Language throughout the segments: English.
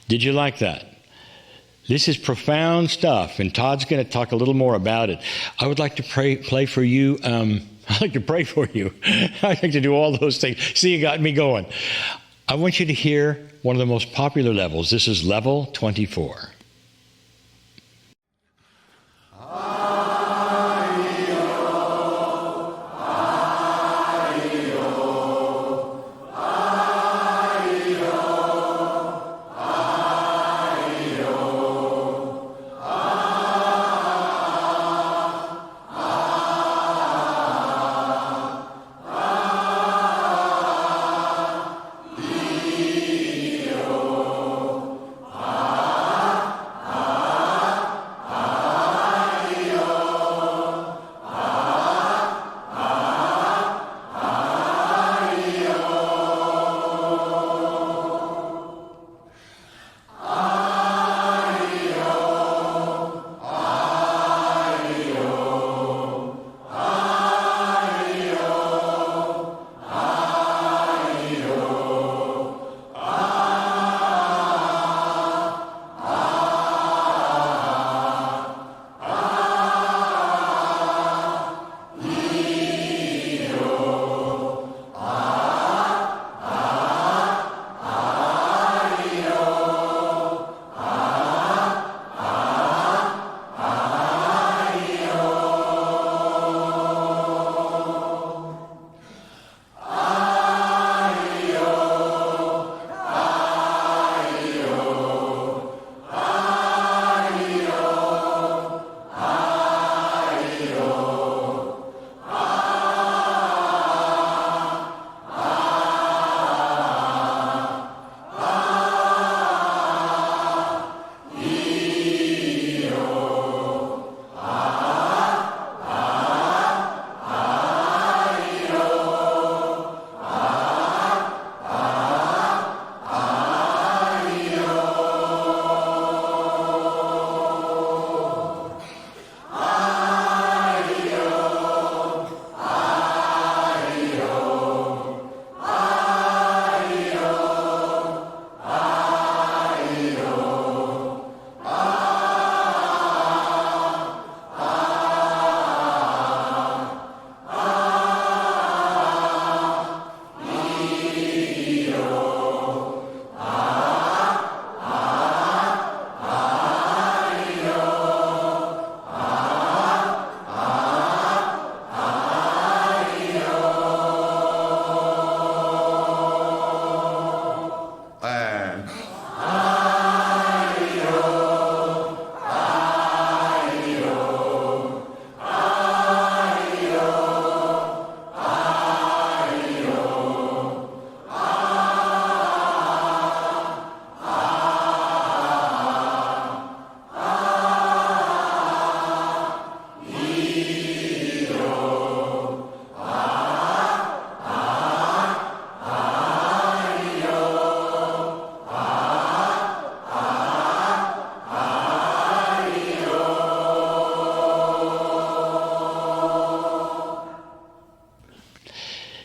Did you like that? This is profound stuff, and Todd's going to talk a little more about it. I would like to play for you. I'd like to pray for you. I'd like to do all those things. See, you got me going. I want you to hear one of the most popular levels. This is level 24.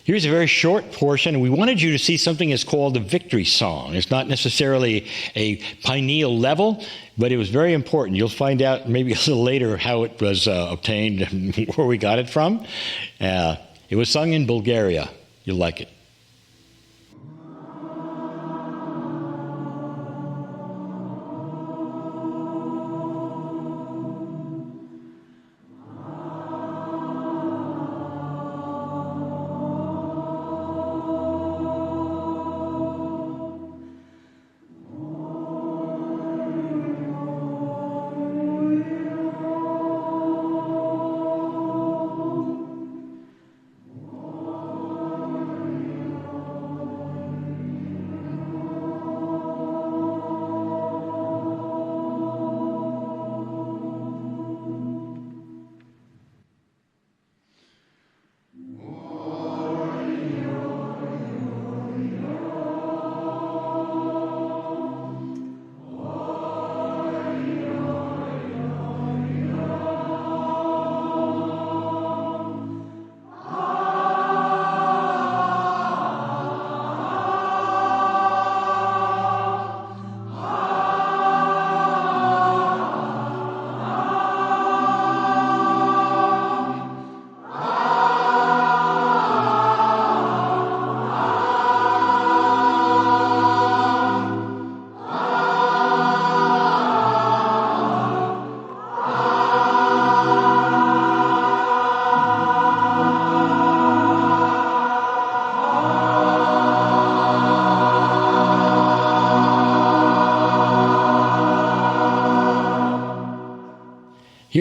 Here's a very short portion. We wanted you to see something that's called the victory song. It's not necessarily a pineal level, but it was very important. You'll find out maybe a little later how it was obtained and where we got it from. It was sung in Bulgaria. You'll like it.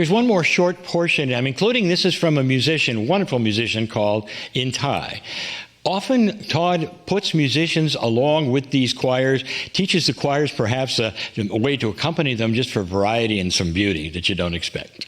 Here's one more short portion. I'm including, this is from a musician, wonderful musician called In Tai. Often Todd puts musicians along with these choirs, teaches the choirs perhaps a way to accompany them just for variety and some beauty that you don't expect.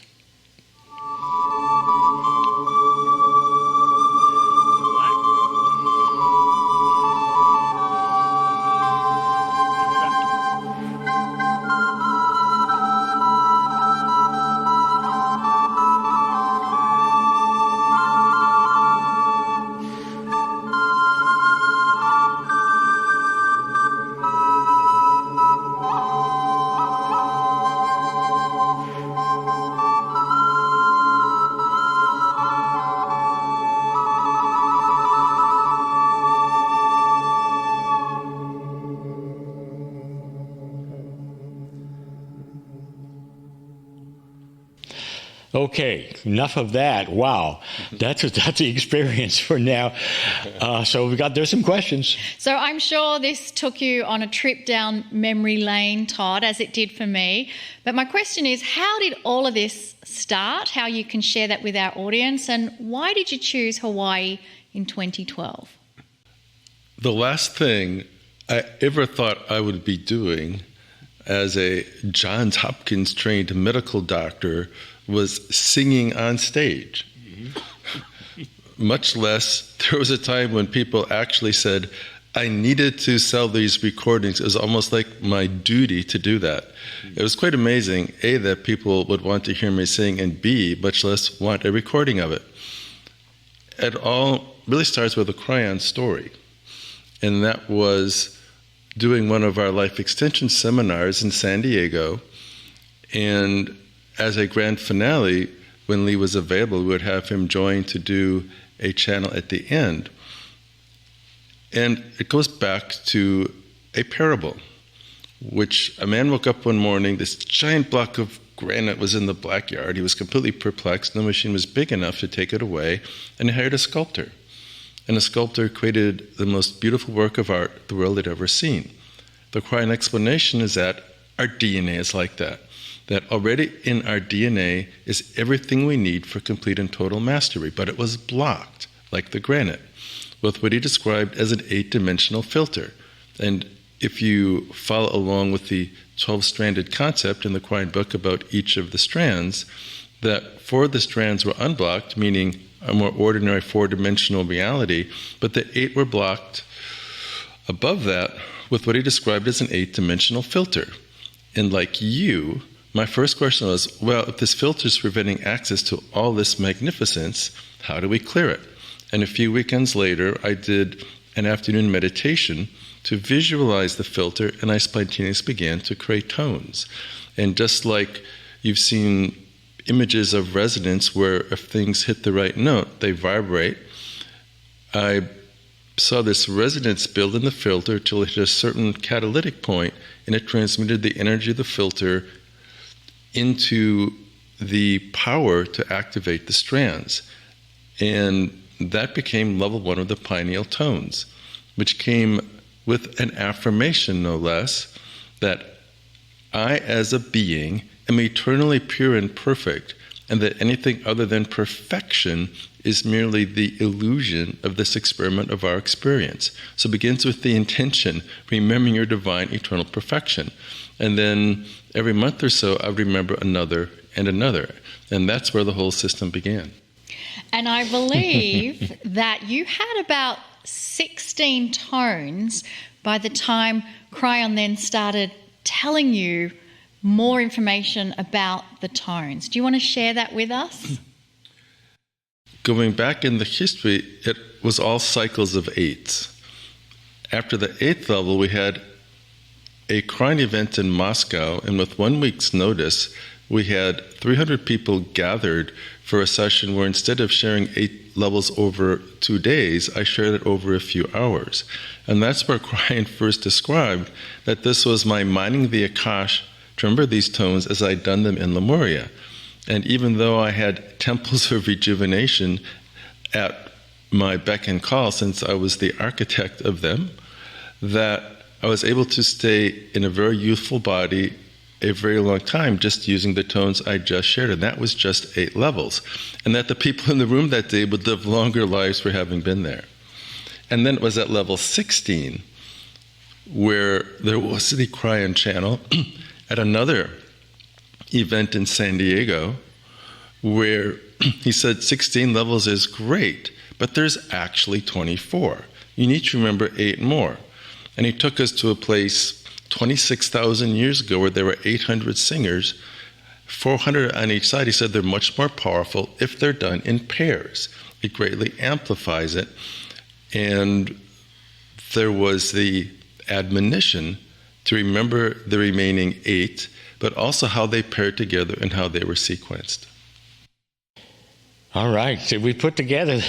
Okay, enough of that. Wow, that's the experience for now. So there's some questions. So I'm sure this took you on a trip down memory lane, Todd, as it did for me. But my question is, how did all of this start? How you can share that with our audience, and why did you choose Hawaii in 2012? The last thing I ever thought I would be doing as a Johns Hopkins trained medical doctor was singing on stage. Much less, there was a time when people actually said, I needed to sell these recordings. It was almost like my duty to do that. It was quite amazing, A, that people would want to hear me sing, and B, much less want a recording of it. It all really starts with a Cryon story. And that was doing one of our life extension seminars in San Diego. And as a grand finale, when Lee was available, we would have him join to do a channel at the end. And it goes back to a parable, which a man woke up one morning, this giant block of granite was in the backyard. He was completely perplexed. No machine was big enough to take it away, and he hired a sculptor. And the sculptor created the most beautiful work of art the world had ever seen. The Cryon explanation is that our DNA is like that. That already in our DNA is everything we need for complete and total mastery, but it was blocked, like the granite, with what he described as an 8-dimensional filter. And if you follow along with the 12-stranded concept in the Cryon book about each of the strands, that 4 of the strands were unblocked, meaning a more ordinary 4-dimensional reality, but the 8 were blocked above that with what he described as an 8-dimensional filter. And like you, my first question was, well, if this filter is preventing access to all this magnificence, how do we clear it? And a few weekends later, I did an afternoon meditation to visualize the filter, and I spontaneously began to create tones. And just like you've seen images of resonance where if things hit the right note, they vibrate, I saw this resonance build in the filter till it hit a certain catalytic point, and it transmitted the energy of the filter into the power to activate the strands. And that became level 1 of the pineal tones, which came with an affirmation, no less, that I, as a being, am eternally pure and perfect, and that anything other than perfection is merely the illusion of this experiment of our experience. So it begins with the intention, remembering your divine eternal perfection. And then every month or so, I would remember another and another. And that's where the whole system began. And I believe that you had about 16 tones by the time Cryon then started telling you more information about the tones. Do you want to share that with us? Going back in the history, it was all cycles of 8s. After the 8th level, we had a Cryon event in Moscow, and with 1 week's notice, we had 300 people gathered for a session where instead of sharing 8 levels over 2 days, I shared it over a few hours. And that's where Cryon first described that this was my mining the Akash to remember these tones as I'd done them in Lemuria. And even though I had temples of rejuvenation at my beck and call, since I was the architect of them, that I was able to stay in a very youthful body a very long time just using the tones I just shared, and that was just 8 levels. And that the people in the room that day would live longer lives for having been there. And then it was at level 16 where there was the Cryon channel at another event in San Diego where he said 16 levels is great, but there's actually 24. You need to remember 8 more. And he took us to a place 26,000 years ago where there were 800 singers, 400 on each side. He said they're much more powerful if they're done in pairs. It greatly amplifies it. And there was the admonition to remember the remaining 8, but also how they paired together and how they were sequenced. All right, so we put together,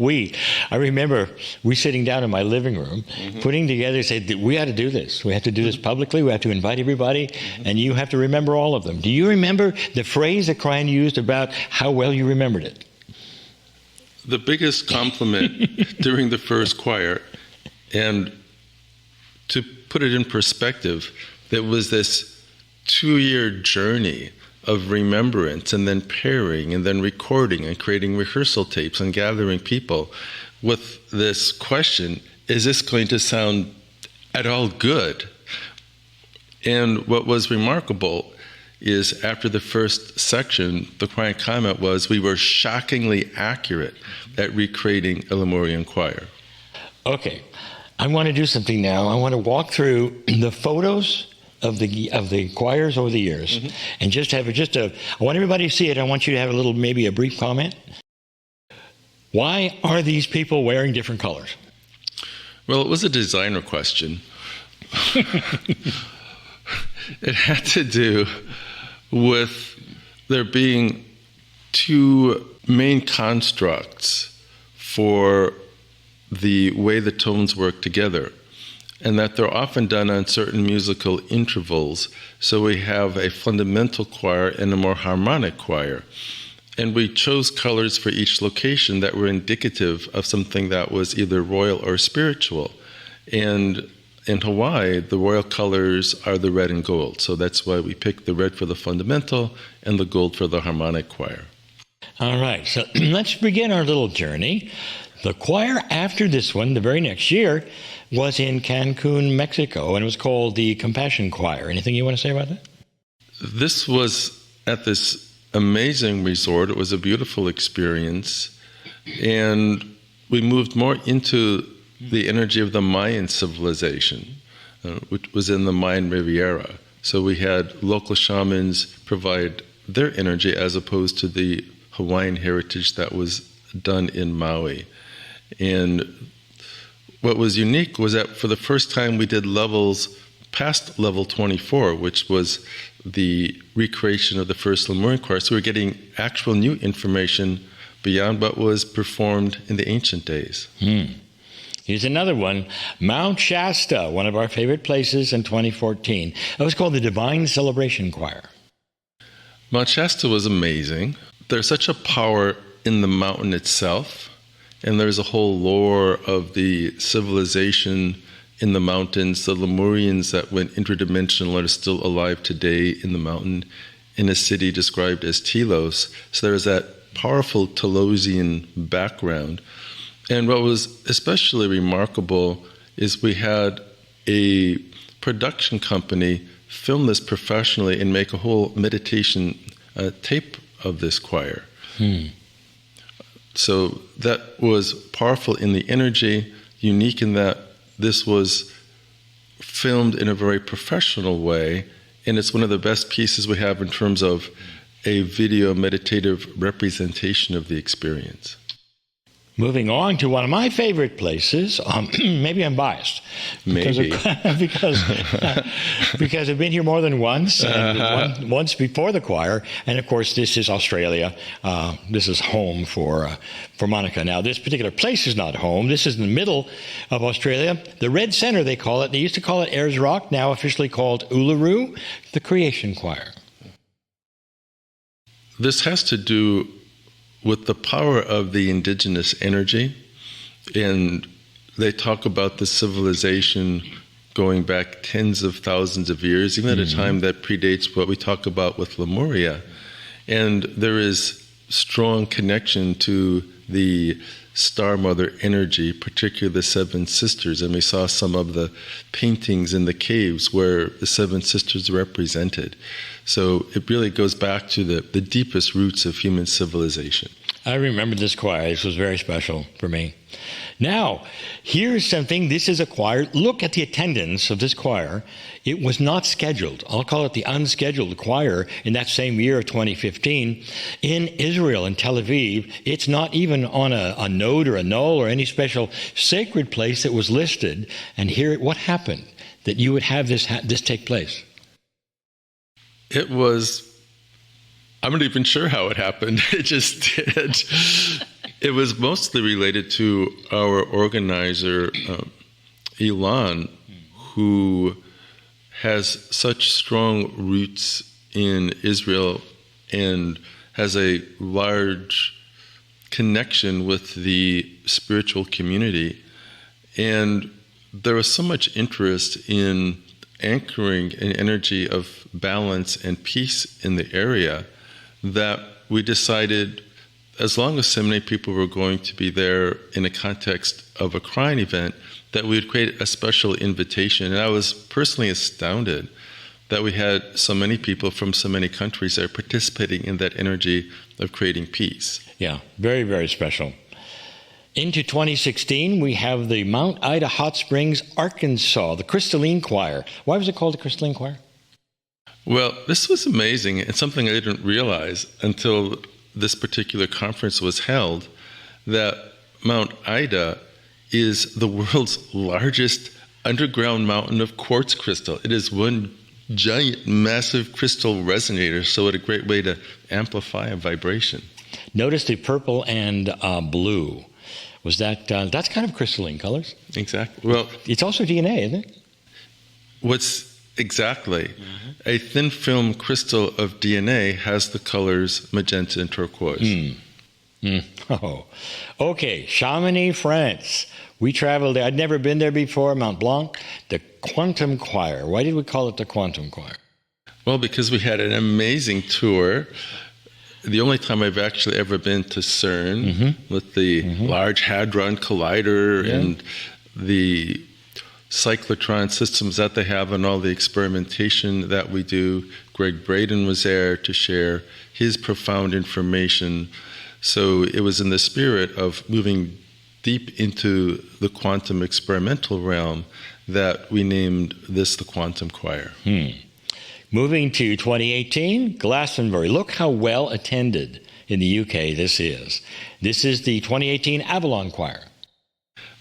I remember we sitting down in my living room, putting together, said, we had to do this. We have to do this publicly. We have to invite everybody, and you have to remember all of them. Do you remember the phrase that Cryon used about how well you remembered it? The biggest compliment during the first choir, and to put it in perspective, there was this 2-year journey of remembrance and then pairing and then recording and creating rehearsal tapes and gathering people with this question, is this going to sound at all good? And what was remarkable is after the first section, the Cryon comment was we were shockingly accurate at recreating a Lemurian choir. Okay, I want to do something now. I want to walk through the photos of the choirs over the years, and just have I want everybody to see it. I want you to have a little, maybe a brief comment. Why are these people wearing different colors? Well, it was a designer question. It had to do with there being 2 main constructs for the way the tones work together, and that they're often done on certain musical intervals. So we have a fundamental choir and a more harmonic choir. And we chose colors for each location that were indicative of something that was either royal or spiritual. And in Hawaii, the royal colors are the red and gold. So that's why we picked the red for the fundamental and the gold for the harmonic choir. All right, so let's begin our little journey. The choir after this one, the very next year, was in Cancun, Mexico, and it was called the Compassion Choir. Anything you want to say about that? This was at this amazing resort. It was a beautiful experience. And we moved more into the energy of the Mayan civilization, which was in the Mayan Riviera. So we had local shamans provide their energy as opposed to the Hawaiian heritage that was done in Maui. And what was unique was that for the first time we did levels past level 24, which was the recreation of the first Lemurian choir. So we're getting actual new information beyond what was performed in the ancient days. Here's another one, Mount Shasta, one of our favorite places in 2014. It was called the Divine Celebration Choir. Mount Shasta was amazing. There's such a power in the mountain itself, and there's a whole lore of the civilization in the mountains, the Lemurians that went interdimensional are still alive today in the mountain, in a city described as Telos. So there's that powerful Telosian background. And what was especially remarkable is we had a production company film this professionally and make a whole meditation tape of this choir. So that was powerful in the energy, unique in that this was filmed in a very professional way, and it's one of the best pieces we have in terms of a video meditative representation of the experience. Moving on to one of my favorite places, maybe I'm biased. Maybe. Because I've been here more than once, and once before the choir, and of course this is Australia. This is home for Monica. Now this particular place is not home. This is in the middle of Australia. The Red Centre, they call it. They used to call it Ayers Rock, now officially called Uluru, the Creation Choir. This has to do with the power of the indigenous energy, and they talk about the civilization going back tens of thousands of years, even at a time that predates what we talk about with Lemuria. And there is strong connection to the Star Mother energy, particularly the Seven Sisters. And we saw some of the paintings in the caves where the Seven Sisters are represented. So it really goes back to the deepest roots of human civilization. I remember this choir. This was very special for me. Now, here's something. This is a choir. Look at the attendance of this choir. It was not scheduled. I'll call it the unscheduled choir in that same year of 2015 in Israel, in Tel Aviv. It's not even on a node or a null or any special sacred place that was listed. And here, what happened that you would have this take place? It was... I'm not even sure how it happened. It just did. It was mostly related to our organizer, Elon, who has such strong roots in Israel and has a large connection with the spiritual community. And there was so much interest in anchoring an energy of balance and peace in the area that we decided, as long as so many people were going to be there in a context of a Cryon event, that we would create a special invitation. And I was personally astounded that we had so many people from so many countries that are participating in that energy of creating peace. Yeah, very, very special. Into 2016, we have the Mount Ida Hot Springs, Arkansas, the Crystalline Choir. Why was it called the Crystalline Choir? Well, this was amazing. It's something I didn't realize until this particular conference was held, that Mount Ida is the world's largest underground mountain of quartz crystal. It is one giant, massive crystal resonator, so what a great way to amplify a vibration. Notice the purple and blue. Was that, that's kind of crystalline colors? Exactly. Well, it's also DNA, isn't it? Exactly. A thin film crystal of DNA has the colors magenta and turquoise. Oh, okay. Chamonix, France. We traveled there. I'd never been there before. Mont Blanc, the Quantum Choir. Why did we call it the Quantum Choir? Well, because we had an amazing tour. The only time I've actually ever been to CERN with the Large Hadron Collider and the cyclotron systems that they have and all the experimentation that we do. Greg Braden was there to share his profound information. So it was in the spirit of moving deep into the quantum experimental realm that we named this the Quantum Choir. Moving to 2018, Glastonbury. Look how well attended in the UK this is. This is the 2018 Avalon Choir.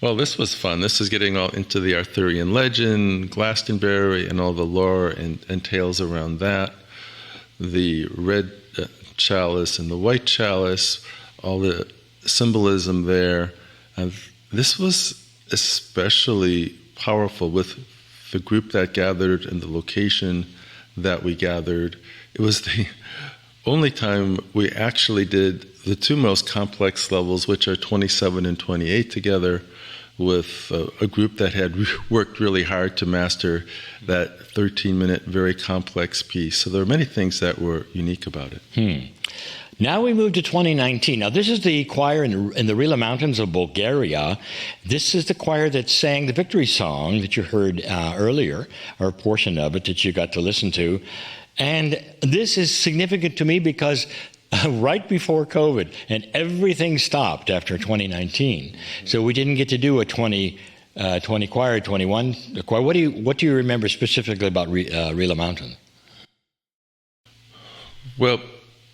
Well, this was fun. This is getting all into the Arthurian legend, Glastonbury, and all the lore and tales around that. The red chalice and the white chalice, all the symbolism there. This was especially powerful with the group that gathered and the location that we gathered. It was the only time we actually did the two most complex levels, which are 27 and 28 together, with a group that had worked really hard to master that 13-minute, very complex piece. So there are many things that were unique about it. Now we move to 2019. Now this is the choir in the Rila Mountains of Bulgaria. This is the choir that sang the victory song that you heard earlier, or a portion of it that you got to listen to. And this is significant to me because right before COVID, and everything stopped after 2019. So we didn't get to do a 20 choir, 21 choir. What do you remember specifically about Rila Mountain? Well,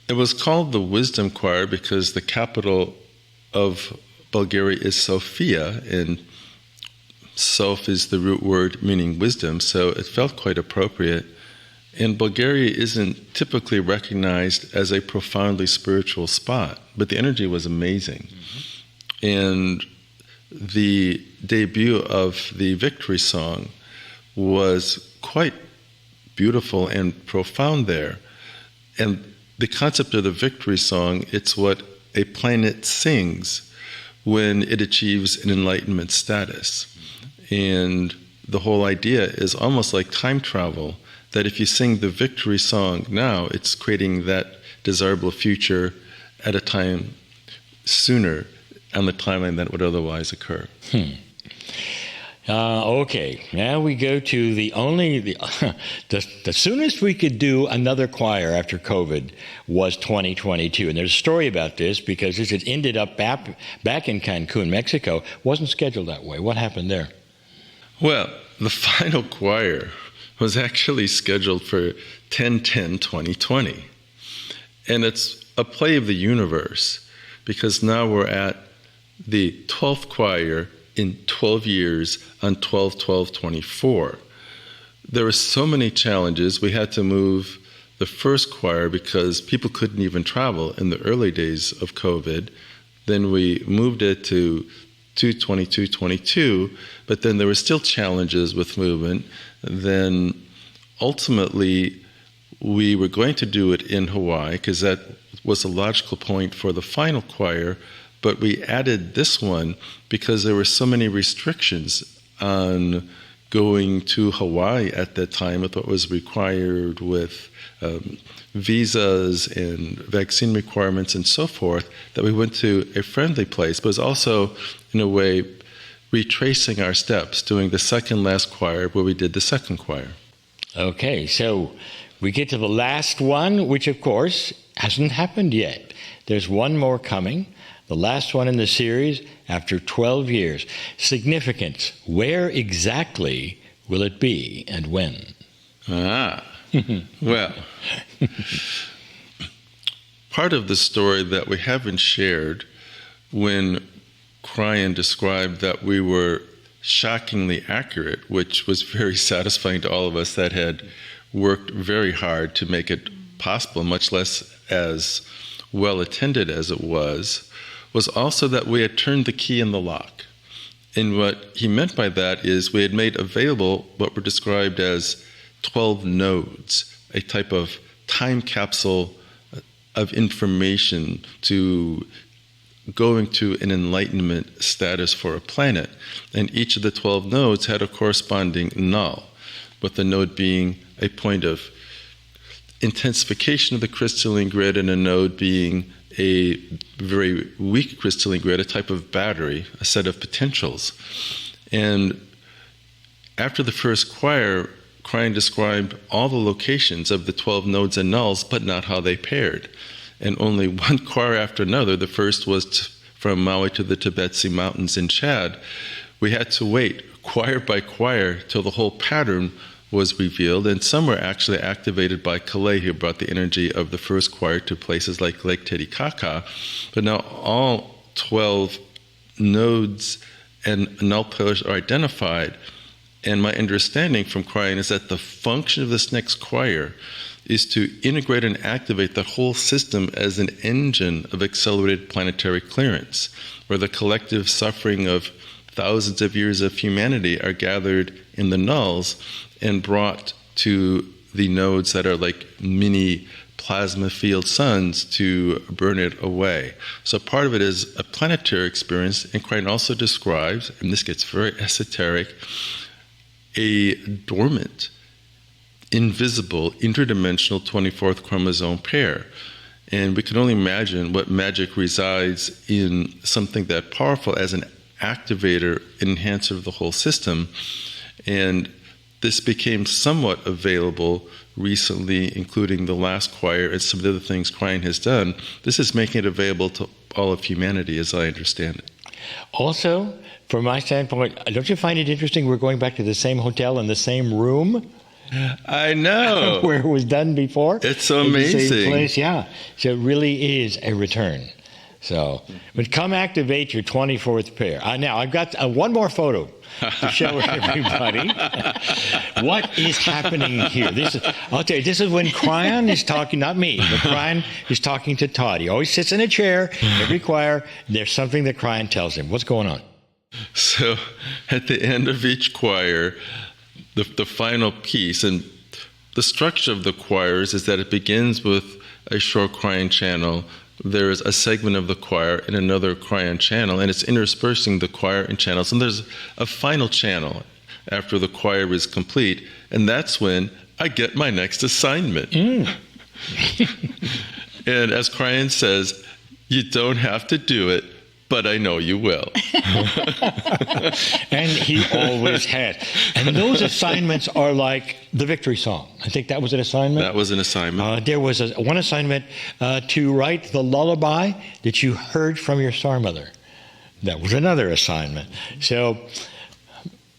it was called the Wisdom Choir because the capital of Bulgaria is Sofia, and Sof is the root word meaning wisdom, so it felt quite appropriate. And Bulgaria isn't typically recognized as a profoundly spiritual spot, but the energy was amazing. And the debut of the victory song was quite beautiful and profound there. And the concept of the victory song, it's what a planet sings when it achieves an enlightenment status. And the whole idea is almost like time travel, that if you sing the victory song now, it's creating that desirable future at a time sooner on the timeline that would otherwise occur. Okay, now we go to the soonest we could do another choir after COVID was 2022. And there's a story about this because this had ended up back in Cancun, Mexico. Wasn't scheduled that way. What happened there? Well, the final choir was actually scheduled for 10/10/2020. And it's a play of the universe because now we're at the 12th choir in 12 years on 12/12/24. There were so many challenges. We had to move the first choir because people couldn't even travel in the early days of COVID. Then we moved it to 2/22/22, but then there were still challenges with movement. Then ultimately, we were going to do it in Hawaii because that was a logical point for the final choir. But we added this one because there were so many restrictions on going to Hawaii at that time with what was required with visas and vaccine requirements and so forth, that we went to a friendly place, but it was also, in a way, retracing our steps, doing the second last choir where we did the second choir. Okay, so we get to the last one, which of course hasn't happened yet. There's one more coming. The last one in the series after 12 years. Significance. Where exactly will it be and when? Well, part of the story that we haven't shared, when Cryon described that we were shockingly accurate, which was very satisfying to all of us that had worked very hard to make it possible, much less as well attended as it was also that we had turned the key in the lock. And what he meant by that is we had made available what were described as 12 nodes, a type of time capsule of information to going to an enlightenment status for a planet. And each of the 12 nodes had a corresponding null, with the node being a point of intensification of the crystalline grid and a node being a very weak crystalline grid, a type of battery, a set of potentials. And after the first choir, Cryon described all the locations of the 12 nodes and nulls, but not how they paired. And only one choir after another, the first was from Maui to the Tibetsi Mountains in Chad. We had to wait choir by choir till the whole pattern was revealed, and some were actually activated by Kale, who brought the energy of the first choir to places like Lake Titicaca. But now all 12 nodes and null pairs are identified, and my understanding from Cryon is that the function of this next choir is to integrate and activate the whole system as an engine of accelerated planetary clearance, where the collective suffering of thousands of years of humanity are gathered in the nulls and brought to the nodes that are like mini plasma field suns to burn it away. So part of it is a planetary experience, and Cryon also describes, and this gets very esoteric, a dormant, invisible, interdimensional 24th chromosome pair. And we can only imagine what magic resides in something that powerful as an activator, enhancer of the whole system. And this became somewhat available recently, including the last choir and some of the other things Cryon has done. This is making it available to all of humanity, as I understand it. Also, from my standpoint, don't you find it interesting we're going back to the same hotel in the same room? I know. Where it was done before. It's so amazing. The same place, yeah. So it really is a return. So, but come activate your 24th pair. Now, I've got one more photo to show everybody what is happening here. I'll tell you, this is when Cryon is talking, not me, but Cryon is talking to Todd. He always sits in a chair, every choir, there's something that Cryon tells him. What's going on? So, at the end of each choir, the final piece, and the structure of the choirs is that it begins with a short Cryon channel. There's a segment of the choir in another Cryon channel, and it's interspersing the choir and channels. And there's a final channel after the choir is complete, and that's when I get my next assignment. And as Cryon says, you don't have to do it, but I know you will. And he always had. And those assignments are like the victory song. I think that was an assignment. That was an assignment. There was one assignment to write the lullaby that you heard from your star mother. That was another assignment. So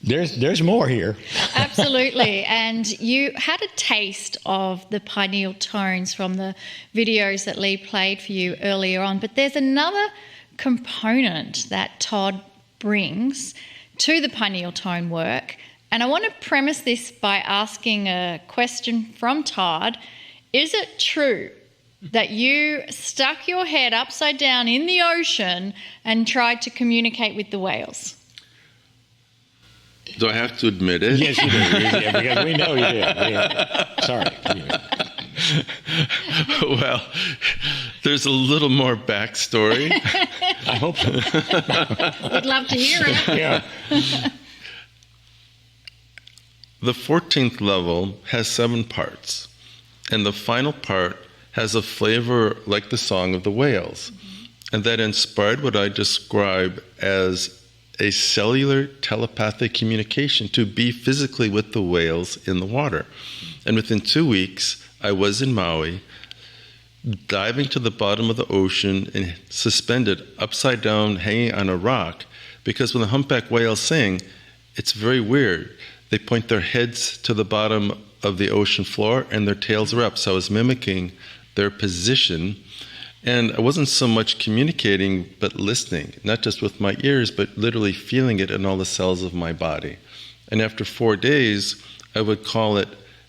there's more here. Absolutely. And you had a taste of the pineal tones from the videos that Lee played for you earlier on. But there's another component that Todd brings to the pineal tone work. And I want to premise this by asking a question from Todd. Is it true that you stuck your head upside down in the ocean and tried to communicate with the whales? Do I have to admit it? Yes, you did. Yeah, because we know you did. Sorry. Well, there's a little more backstory. I hope so. Would love to hear it. Yeah. The 14th level has 7 parts, and the final part has a flavor like the song of the whales, and that inspired what I describe as a cellular telepathic communication to be physically with the whales in the water. And within 2 weeks, I was in Maui, diving to the bottom of the ocean and suspended upside down, hanging on a rock, because when the humpback whales sing, it's very weird. They point their heads to the bottom of the ocean floor and their tails are up. So I was mimicking their position. And I wasn't so much communicating, but listening, not just with my ears, but literally feeling it in all the cells of my body. And after 4 days, I would call it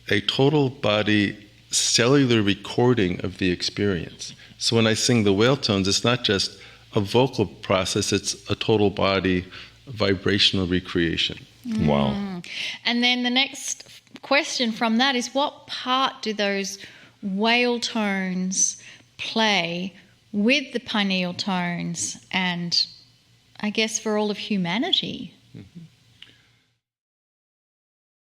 a total body cellular recording of the experience. So when I sing the whale tones, it's not just a vocal process, it's a total body vibrational recreation. Wow. And then the next question from that is, what part do those whale tones play with the pineal tones and I guess for all of humanity?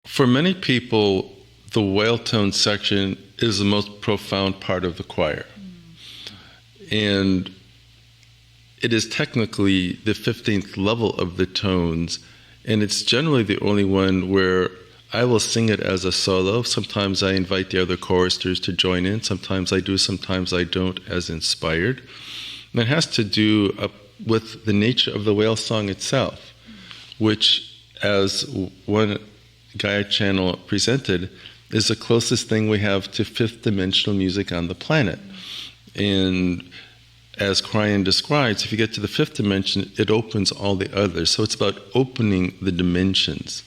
For many people, the whale tone section is the most profound part of the choir. And it is technically the 15th level of the tones, and it's generally the only one where I will sing it as a solo. Sometimes I invite the other choristers to join in. Sometimes I do, sometimes I don't, as inspired. And it has to do with the nature of the whale song itself, which, as one Gaia channel presented, is the closest thing we have to fifth dimensional music on the planet. And as Cryon describes, if you get to the fifth dimension, it opens all the others. So it's about opening the dimensions.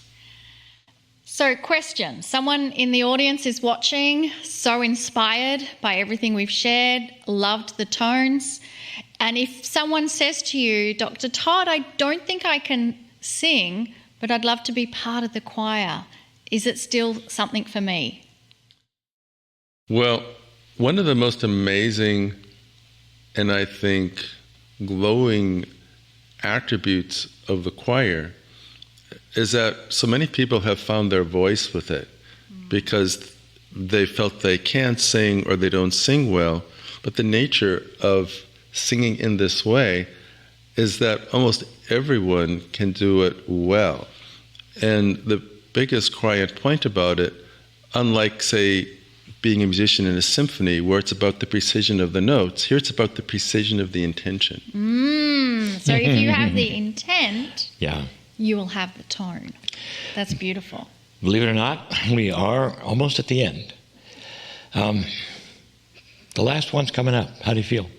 So, question. Someone in the audience is watching, so inspired by everything we've shared, loved the tones. And if someone says to you, Dr. Todd, I don't think I can sing, but I'd love to be part of the choir, is it still something for me? Well, one of the most amazing and I think glowing attributes of the choir is that so many people have found their voice with it because they felt they can't sing or they don't sing well. But the nature of singing in this way is that almost everyone can do it well. And the biggest Cryon point about it, unlike, say, being a musician in a symphony where it's about the precision of the notes, here it's about the precision of the intention. So if you have the intent, Yeah. you will have the tone. That's beautiful. Believe it or not, we are almost at the end. The last one's coming up. How do you feel?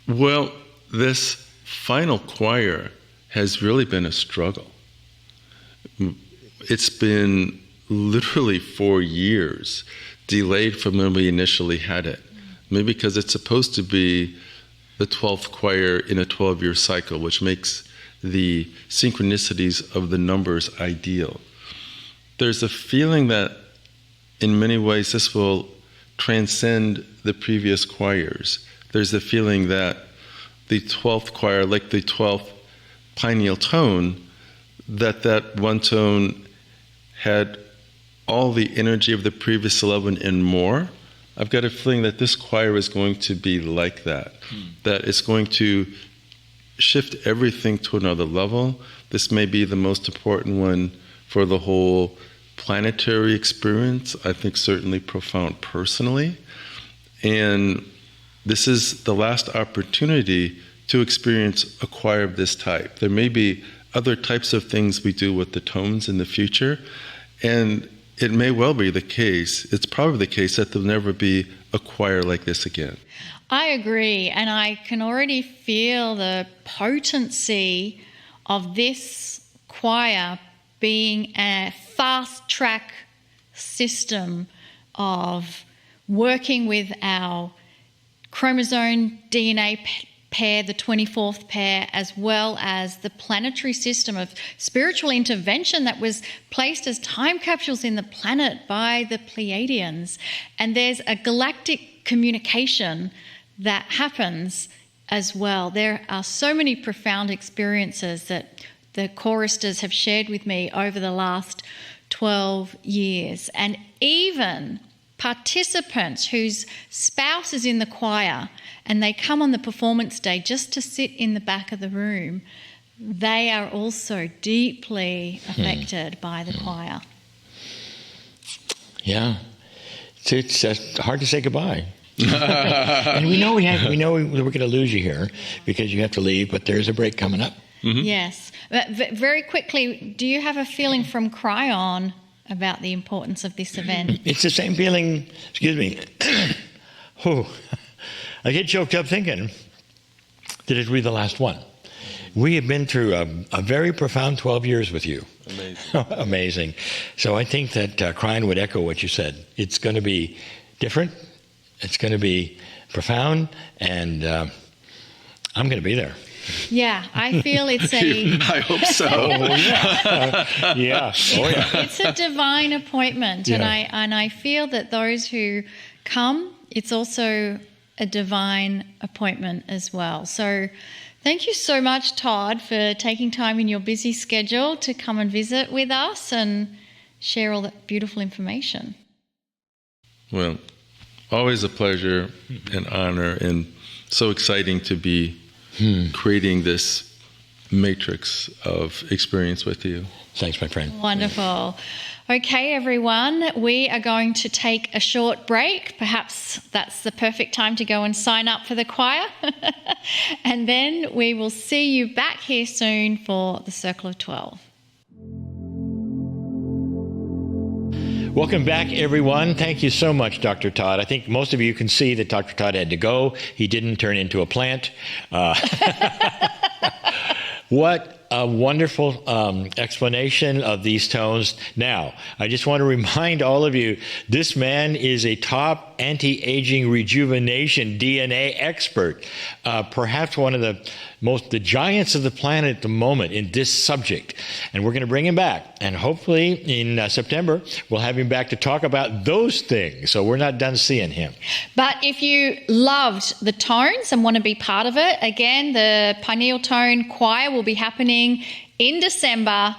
Well, this final choir has really been a struggle. It's been literally 4 years delayed from when we initially had it. Maybe because it's supposed to be the 12th choir in a 12-year cycle, which makes the synchronicities of the numbers ideal. There's a feeling that in many ways this will transcend the previous choirs. There's the feeling that the 12th choir, like the 12th pineal tone, that one tone had all the energy of the previous 11 and more. I've got a feeling that this choir is going to be like that, that it's going to shift everything to another level. This may be the most important one for the whole planetary experience. I think certainly profound personally. And this is the last opportunity to experience a choir of this type. There may be other types of things we do with the tones in the future, and it may well be the case, it's probably the case, that there'll never be a choir like this again. I agree, and I can already feel the potency of this choir being a fast-track system of working with our chromosome DNA pair, the 24th pair, as well as the planetary system of spiritual intervention that was placed as time capsules in the planet by the Pleiadians. And there's a galactic communication that happens as well. There are so many profound experiences that the choristers have shared with me over the last 12 years. And even participants whose spouse is in the choir and they come on the performance day just to sit in the back of the room, they are also deeply affected by the choir. Yeah. It's hard to say goodbye. And we know we're going to lose you here because you have to leave, but there's a break coming up. Mm-hmm. Yes. But very quickly, do you have a feeling from Cryon about the importance of this event? It's the same feeling, excuse me. I get choked up thinking that it'll be the last one. We have been through a very profound 12 years with you. Amazing. Amazing. So I think that Cryon would echo what you said. It's going to be different. It's going to be profound, and I'm going to be there. Yeah, I feel it's a... I hope so. Yeah. Oh, yeah. It's a divine appointment, Yeah. and I feel that those who come, it's also a divine appointment as well. So thank you so much, Todd, for taking time in your busy schedule to come and visit with us and share all that beautiful information. Well, always a pleasure and honor, and so exciting to be creating this matrix of experience with you. Thanks, my friend. Wonderful. Okay, everyone, we are going to take a short break. Perhaps that's the perfect time to go and sign up for the choir. And then we will see you back here soon for the Circle of 12. Welcome back, everyone. Thank you so much, Dr. Todd. I think most of you can see that Dr. Todd had to go. He didn't turn into a plant. What a wonderful explanation of these tones. Now, I just want to remind all of you, this man is a top anti-aging rejuvenation DNA expert, perhaps one of the giants of the planet at the moment in this subject. And we're going to bring him back. And hopefully in September, we'll have him back to talk about those things. So we're not done seeing him. But if you loved the tones and want to be part of it, again, the Pineal Tone Choir will be happening in December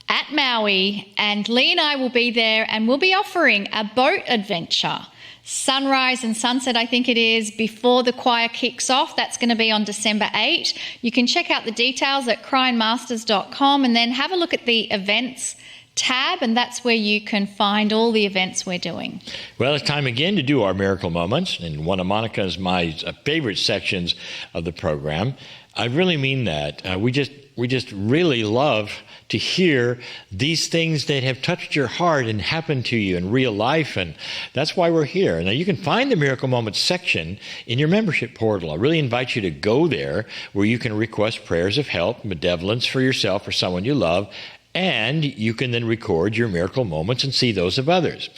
at Maui, and Lee and I will be there, and we'll be offering a boat adventure. Sunrise and sunset, I think it is, before the choir kicks off. That's going to be on December 8. You can check out the details at cryonmasters.com and then have a look at the events tab, and that's where you can find all the events we're doing. Well, it's time again to do our miracle moments, and one of Monica's my favorite sections of the program. I really mean that. We just really love to hear these things that have touched your heart and happened to you in real life, and that's why we're here. Now, you can find the Miracle Moments section in your membership portal. I really invite you to go there, where you can request prayers of help, benevolence for yourself or someone you love, and you can then record your miracle moments and see those of others.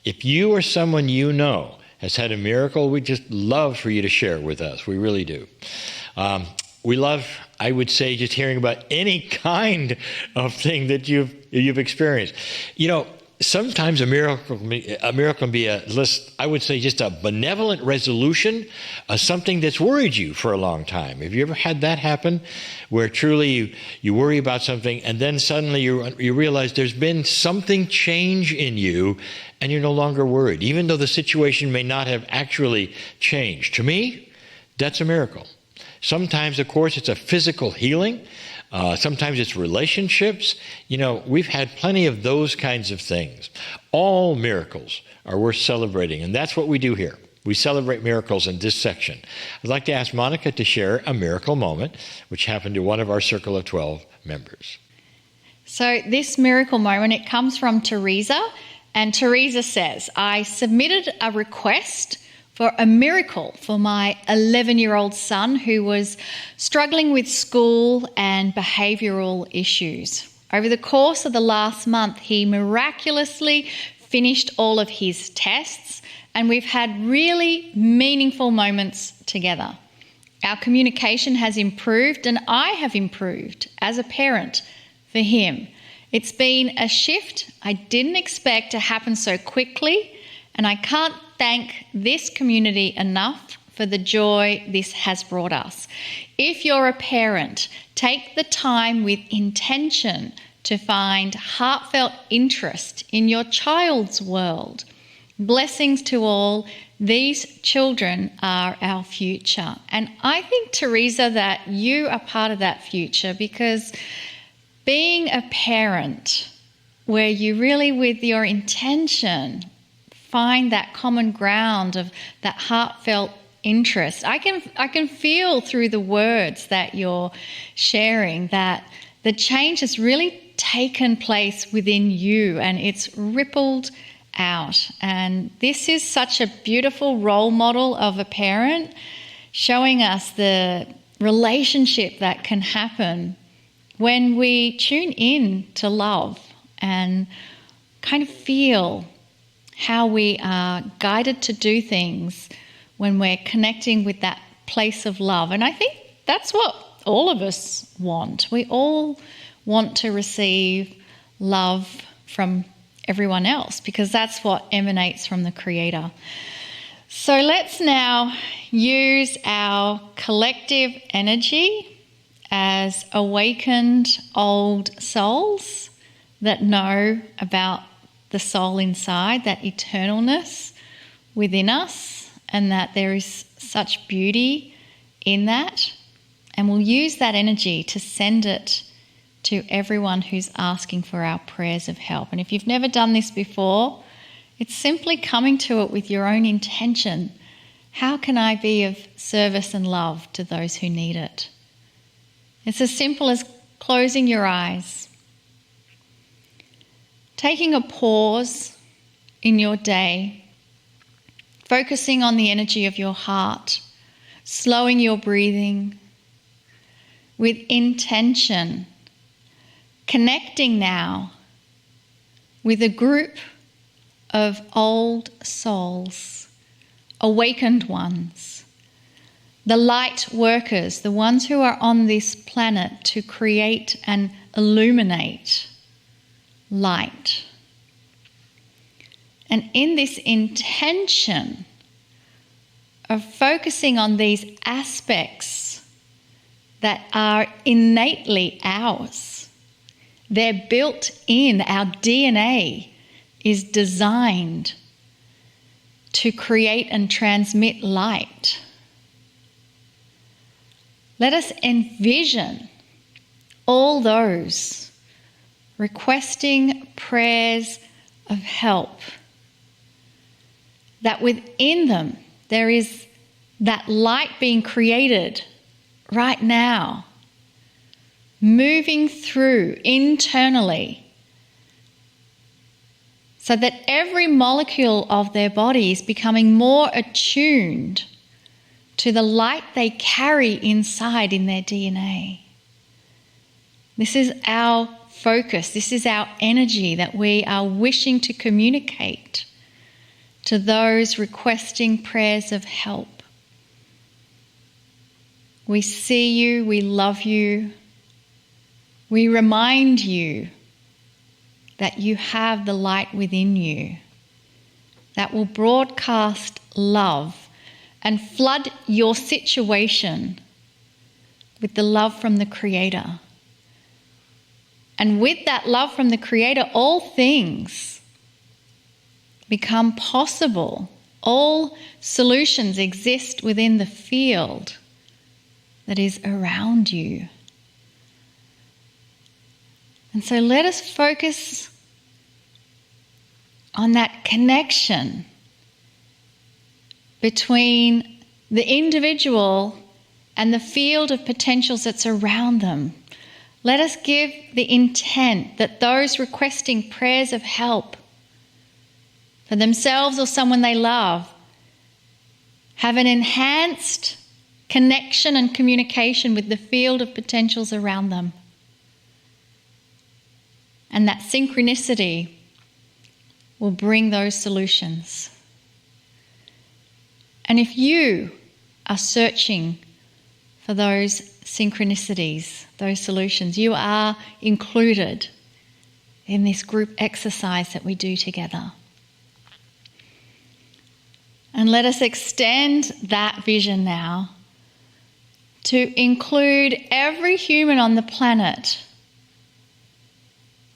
If you or someone you know has had a miracle, we just love for you to share with us. We really do. We love, I would say, just hearing about any kind of thing that you've experienced. You know, sometimes a miracle can be I would say, just a benevolent resolution of something that's worried you for a long time. Have you ever had that happen, where truly you worry about something, and then suddenly you realize there's been something change in you, and you're no longer worried, even though the situation may not have actually changed? To me, that's a miracle. Sometimes, of course, it's a physical healing. Sometimes it's relationships. We've had plenty of those kinds of things. All miracles are worth celebrating, and that's what we do here. We celebrate miracles in this section. I'd like to ask Monica to share a miracle moment which happened to one of our Circle of 12 members. So this miracle moment, it comes from Teresa, and Teresa says, I submitted a request for a miracle for my 11-year-old son who was struggling with school and behavioural issues. Over the course of the last month, he miraculously finished all of his tests, and we've had really meaningful moments together. Our communication has improved, and I have improved as a parent for him. It's been a shift I didn't expect to happen so quickly, and I can't thank this community enough for the joy this has brought us. If you're a parent, take the time with intention to find heartfelt interest in your child's world. Blessings to all. These children are our future. And I think, Teresa, that you are part of that future, because being a parent where you really, with your intention, find that common ground of that heartfelt interest. I can feel through the words that you're sharing that the change has really taken place within you, and it's rippled out. And this is such a beautiful role model of a parent, showing us the relationship that can happen when we tune in to love and kind of feel how we are guided to do things when we're connecting with that place of love. And I think that's what all of us want. We all want to receive love from everyone else, because that's what emanates from the Creator. So let's now use our collective energy as awakened old souls that know about the soul inside, that eternalness within us, and that there is such beauty in that. And we'll use that energy to send it to everyone who's asking for our prayers of help. And if you've never done this before, it's simply coming to it with your own intention. How can I be of service and love to those who need it? It's as simple as closing your eyes, taking a pause in your day, focusing on the energy of your heart, slowing your breathing with intention, connecting now with a group of old souls, awakened ones, the light workers, the ones who are on this planet to create and illuminate light. And in this intention of focusing on these aspects that are innately ours, they're built in, our DNA is designed to create and transmit light. Let us envision all those requesting prayers of help, that within them there is that light being created right now, moving through internally, so that every molecule of their body is becoming more attuned to the light they carry inside in their DNA. This is our focus, this is our energy that we are wishing to communicate to those requesting prayers of help. We see you, we love you, we remind you that you have the light within you that will broadcast love and flood your situation with the love from the Creator. And with that love from the Creator, all things become possible. All solutions exist within the field that is around you. And so let us focus on that connection between the individual and the field of potentials that's around them. Let us give the intent that those requesting prayers of help for themselves or someone they love have an enhanced connection and communication with the field of potentials around them. And that synchronicity will bring those solutions. And if you are searching for those synchronicities, those solutions, you are included in this group exercise that we do together. And let us extend that vision now to include every human on the planet.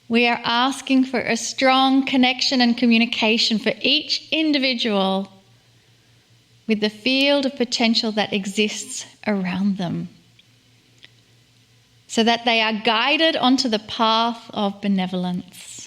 We are asking for a strong connection and communication for each individual with the field of potential that exists around them, so that they are guided onto the path of benevolence.